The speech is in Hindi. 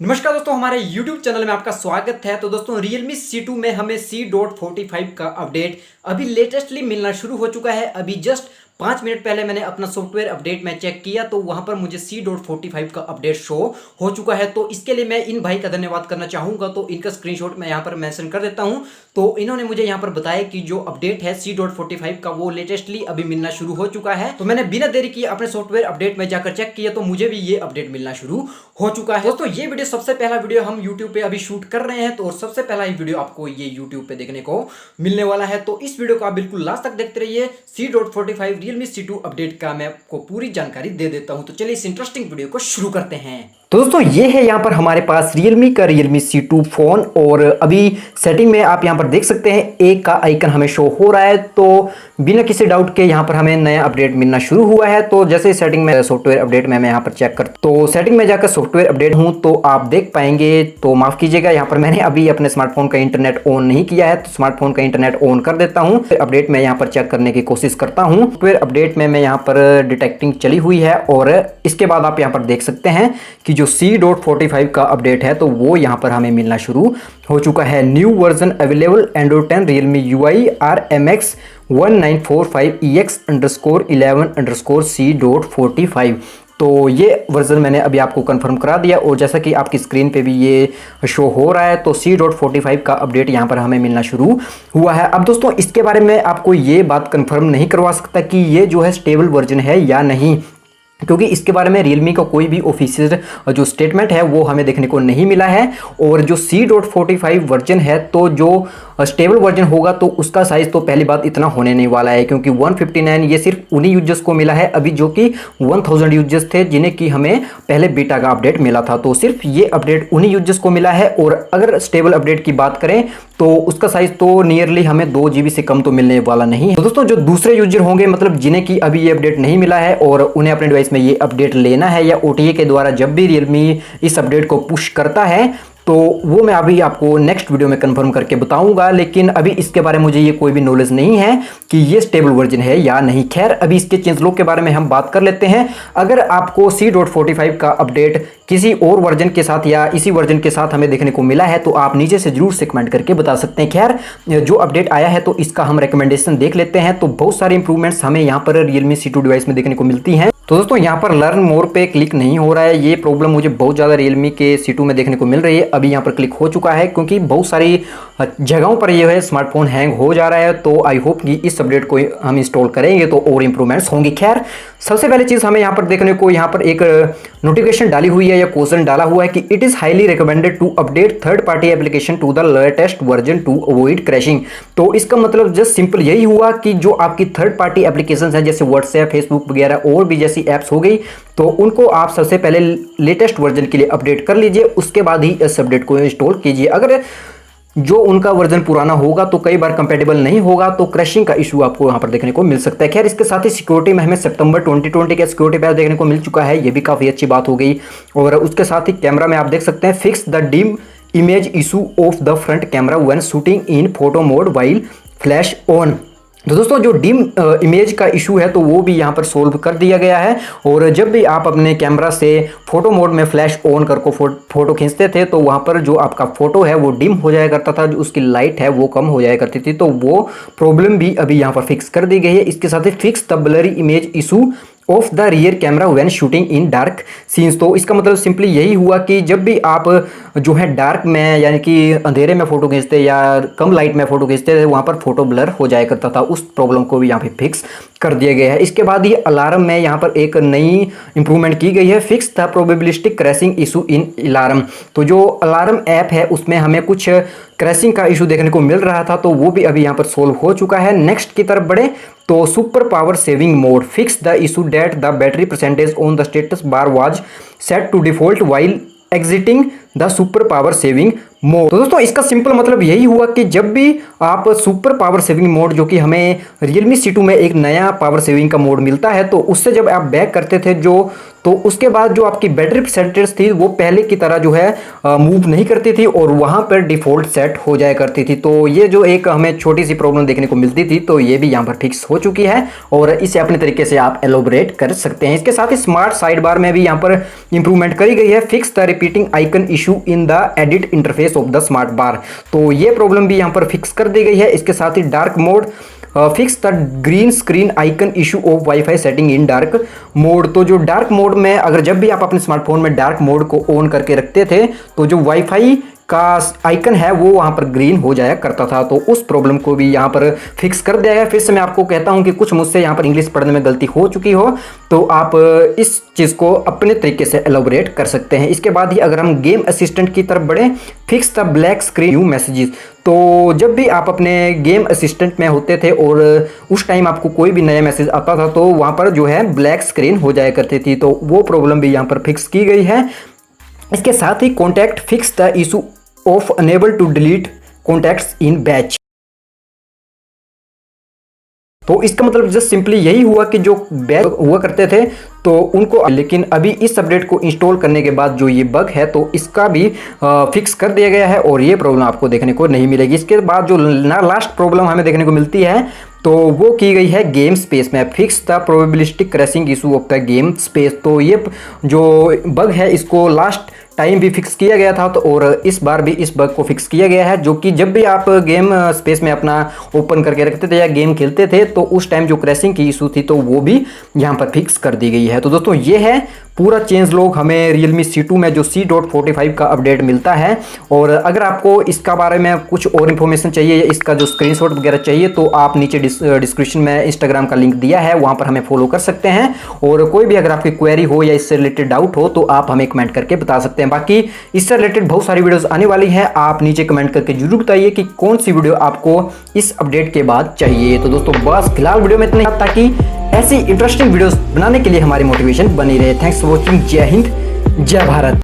नमस्कार दोस्तों, हमारे YouTube चैनल में आपका स्वागत है। तो दोस्तों Realme C2 में हमें C.45 का अपडेट अभी लेटेस्टली मिलना शुरू हो चुका है। अभी जस्ट 5 मिनट पहले मैंने अपना सॉफ्टवेयर अपडेट में चेक किया तो वहां पर मुझे C.45 का अपडेट शो हो चुका है। तो इसके लिए मैं इन भाई का धन्यवाद करना चाहूँगा। तो इनका स्क्रीनशॉट मैं यहाँ पर मेंशन कर देता हूँ। तो इन्होंने मुझे यहाँ पर बताया कि जो अपडेट है C.45 का वो लेटेस्टली अभी मिलना शुरू हो चुका है। तो मैंने बिना देरी किए अपने सॉफ्टवेयर अपडेट में जाकर चेक किया तो मुझे भी ये अपडेट मिलना शुरू हो चुका है। दोस्तों ये वीडियो सबसे पहला वीडियो हम YouTube पे अभी शूट कर रहे हैं, तो सबसे पहला ही वीडियो आपको ये YouTube पे देखने को मिलने वाला है। तो इस वीडियो को आप बिल्कुल लास्ट तक देखते रहिए। C.45 Realme C2 अपडेट का मैं आपको पूरी जानकारी दे देता हूं। तो चलिए इस इंटरेस्टिंग वीडियो को शुरू करते हैं। तो दोस्तों ये है यहाँ पर हमारे पास Realme का Realme C2 फोन, और अभी सेटिंग में आप यहाँ पर देख सकते हैं एक का आइकन हमें शो हो रहा है। तो बिना किसी डाउट के यहाँ पर हमें नया अपडेट मिलना शुरू हुआ है। तो जैसे सेटिंग में सॉफ्टवेयर अपडेट में मैं यहाँ पर चेक कर तो सेटिंग में जाकर सॉफ्टवेयर अपडेट हूँ तो आप देख पाएंगे। तो माफ कीजिएगा, यहाँ पर मैंने अभी अपने स्मार्टफोन का इंटरनेट ऑन नहीं किया है, तो स्मार्टफोन का इंटरनेट ऑन कर देता हूँ। अपडेट में यहाँ पर चेक करने की कोशिश करता हूँ। सॉफ्टवेयर अपडेट में यहाँ पर डिटेक्टिंग चली हुई है, और इसके बाद आप यहाँ पर देख सकते हैं कि जो C.45 का अपडेट है तो वो यहाँ पर हमें मिलना शुरू हो चुका है। New version available Android 10 Realme UI RMX 1945EX_11_C.45। तो ये वर्जन मैंने अभी आपको कंफर्म करा दिया, और जैसा कि आपकी स्क्रीन पे भी ये शो हो रहा है तो C.45 का अपडेट यहाँ पर हमें मिलना शुरू हुआ है। अब दोस्तों इसके बारे में आपको ये बात कंफर्म नहीं करवा सकता कि ये जो है स्टेबल वर्जन है या नहीं, क्योंकि इसके बारे में Realme का कोई भी ऑफिशियल जो स्टेटमेंट है वो हमें देखने को नहीं मिला है। और जो C.45 वर्जन है तो जो स्टेबल वर्जन होगा तो उसका साइज तो पहली बात इतना होने नहीं वाला है, क्योंकि 159 ये सिर्फ उन्हीं यूजर्स को मिला है अभी, जो कि 1000 यूजर्स थे जिन्हें कि हमें पहले बीटा का अपडेट मिला था। तो सिर्फ ये अपडेट उन्हीं यूजर्स को मिला है। और अगर स्टेबल अपडेट की बात करें तो उसका साइज तो नियरली हमें 2 GB से कम तो मिलने वाला नहीं है। तो दोस्तों जो दूसरे यूजर होंगे, मतलब जिन्हें कि अभी ये अपडेट नहीं मिला है और उन्हें अपने डिवाइस में ये अपडेट लेना है, या OTA के द्वारा जब भी Realme इस अपडेट को पुश करता है तो वो मैं अभी आपको नेक्स्ट वीडियो में कंफर्म करके बताऊंगा। लेकिन अभी इसके बारे में मुझे ये कोई भी नॉलेज नहीं है कि ये स्टेबल वर्जन है या नहीं। खैर अभी इसके चेंज लॉग के बारे में हम बात कर लेते हैं। अगर आपको C.45 का अपडेट किसी और वर्जन के साथ या इसी वर्जन के साथ हमें देखने को मिला है तो आप नीचे से जरूर से कमेंट करके बता सकते हैं। खैर जो अपडेट आया है तो इसका हम रिकमेंडेशन देख लेते हैं। तो बहुत सारे इंप्रूवमेंट्स हमें यहाँ पर Realme C2 डिवाइस में देखने को मिलती हैं। तो दोस्तों यहाँ पर लर्न मोर पे क्लिक नहीं हो रहा है, ये प्रॉब्लम मुझे बहुत ज़्यादा Realme के C2 में देखने को मिल रही है। अभी यहाँ पर क्लिक हो चुका है, क्योंकि बहुत सारी जगहों पर ये है स्मार्टफोन हैंग हो जा रहा है। तो आई होप कि इस अपडेट को हम इंस्टॉल करेंगे तो और इंप्रूवमेंट्स होंगी। खैर सबसे पहले चीज़ हमें यहाँ पर देखने को यहाँ पर एक नोटिफिकेशन डाली हुई है या क्वेश्चन डाला हुआ है कि it is highly recommended to update third party application to the latest version to avoid crashing. तो इसका मतलब जस्ट सिंपल यही हुआ कि जो आपकी थर्ड पार्टी एप्लीकेशन है जैसे व्हाट्सएप, फेसबुक वगैरह और भी जैसी ऐप्स हो गई, तो उनको आप सबसे पहले लेटेस्ट वर्जन के लिए अपडेट कर लीजिए, उसके बाद ही इस अपडेट को इंस्टॉल कीजिए। अगर जो उनका वर्जन पुराना होगा तो कई बार कंपेटेबल नहीं होगा तो क्रैशिंग का इशू आपको यहाँ पर देखने को मिल सकता है। खैर इसके साथ ही सिक्योरिटी में हमें सितंबर 2020 का सिक्योरिटी पैच देखने को मिल चुका है, ये भी काफ़ी अच्छी बात हो गई। और उसके साथ ही कैमरा में आप देख सकते हैं fix the dim image issue of the front camera when shooting in photo mode while flash on. तो दोस्तों जो डिम इमेज का इशू है तो वो भी यहाँ पर सोल्व कर दिया गया है। और जब भी आप अपने कैमरा से फोटो मोड में फ्लैश ऑन करके फोटो खींचते थे तो वहाँ पर जो आपका फोटो है वो डिम हो जाया करता था, जो उसकी लाइट है वो कम हो जाया करती थी। तो वो प्रॉब्लम भी अभी यहाँ पर फिक्स कर दी गई है। इसके साथ ही fix the blurry image issue of the rear camera when shooting in dark scenes. तो इसका मतलब सिंपली यही हुआ कि जब भी आप जो है डार्क में यानी कि अंधेरे में फोटो खींचते या कम लाइट में फोटो खींचते थे वहाँ पर फोटो ब्लर हो जाया करता था, उस प्रॉब्लम को भी यहाँ पे फिक्स कर दिया गया है। इसके बाद ये अलार्म में यहाँ पर एक नई इंप्रूवमेंट की गई है, fix the probabilistic crashing issue in alarm. तो जो अलार्म ऐप है उसमें हमें कुछ क्रैशिंग का इशू देखने को मिल रहा था, तो वो भी अभी यहाँ पर सोल्व हो चुका है। नेक्स्ट की तरफ बढ़े तो super power saving mode fix the issue that the battery percentage on the status bar was set to default while exiting the super power saving mode. तो दोस्तों इसका सिंपल मतलब यही हुआ कि जब भी आप सुपर पावर सेविंग मोड, जो कि हमें Realme C2 में एक नया पावर सेविंग का मोड मिलता है, तो उससे जब आप बैक करते थे जो तो उसके बाद जो आपकी बैटरी परसेंटेज थी वो पहले की तरह जो है मूव नहीं करती थी और वहाँ पर डिफ़ॉल्ट सेट हो जाया करती थी। तो ये जो एक हमें छोटी सी प्रॉब्लम देखने को मिलती थी, तो ये भी यहाँ पर फिक्स हो चुकी है और इसे अपने तरीके से आप एलोबरेट कर सकते हैं। इसके साथ ही स्मार्ट साइड बार में भी यहाँ पर इंप्रूवमेंट करी गई है। Fix the repeating icon issue in the edit interface of the smart bar, तो ये प्रॉब्लम भी यहाँ पर फिक्स कर दी गई है। इसके साथ ही dark mode fix the green screen icon issue of WiFi setting in dark mode, तो जो डार्क मोड में अगर जब भी आप अपने स्मार्टफोन में डार्क मोड को ऑन करके रखते थे तो जो वाईफाई का आइकन है वो वहाँ पर ग्रीन हो जाया करता था, तो उस प्रॉब्लम को भी यहाँ पर फिक्स कर दिया है। फिर से मैं आपको कहता हूँ कि कुछ मुझसे यहाँ पर इंग्लिश पढ़ने में गलती हो चुकी हो तो आप इस चीज़ को अपने तरीके से एलोबरेट कर सकते हैं। इसके बाद ही अगर हम गेम असिस्टेंट की तरफ बढ़ें, fix the black screen new messages, तो जब भी आप अपने गेम असिस्टेंट में होते थे और उस टाइम आपको कोई भी नया मैसेज आता था तो वहाँ पर जो है ब्लैक स्क्रीन हो जाया करती थी, तो वो प्रॉब्लम भी यहाँ पर फिक्स की गई है। इसके साथ ही contact fix the issue of unable to delete contacts in batch, तो इसका मतलब जस्ट सिंपली यही हुआ कि जो बैच हुआ करते थे तो उनको, लेकिन अभी इस अपडेट को इंस्टॉल करने के बाद जो ये बग है तो इसका भी फिक्स कर दिया गया है और ये प्रॉब्लम आपको देखने को नहीं मिलेगी। इसके बाद जो लास्ट प्रॉब्लम हमें देखने को मिलती है तो वो की गई है गेम स्पेस में। Fix the probabilistic crashing issue of the game space, तो ये जो बग है इसको लास्ट टाइम भी फिक्स किया गया था तो और इस बार भी इस बग को फिक्स किया गया है, जो कि जब भी आप गेम स्पेस में अपना ओपन करके रखते थे या गेम खेलते थे तो उस टाइम जो क्रैशिंग की इशू थी तो वो भी यहाँ पर फिक्स कर दी गई है। तो दोस्तों ये है पूरा चेंज लॉग हमें Realme C2 में जो C.45 का अपडेट मिलता है। और अगर आपको इसका बारे में कुछ और इन्फॉर्मेशन चाहिए या इसका जो स्क्रीनशॉट वगैरह चाहिए तो आप नीचे डिस्क्रिप्शन में इंस्टाग्राम का लिंक दिया है, वहाँ पर हमें फॉलो कर सकते हैं। और कोई भी अगर आपकी क्वेरी हो या इससे रिलेटेड डाउट हो तो आप हमें कमेंट करके बता सकते हैं। बाकी इससे रिलेटेड बहुत सारी वीडियोस आने वाली हैं, आप नीचे कमेंट करके जरूर बताइए कि कौन सी वीडियो आपको इस अपडेट के बाद चाहिए। तो दोस्तों बस फिलहाल वीडियो में इतना ही, ताकि ऐसी इंटरेस्टिंग वीडियोस बनाने के लिए हमारी मोटिवेशन बनी रहे। Thanks for watching. जय हिंद, जय भारत।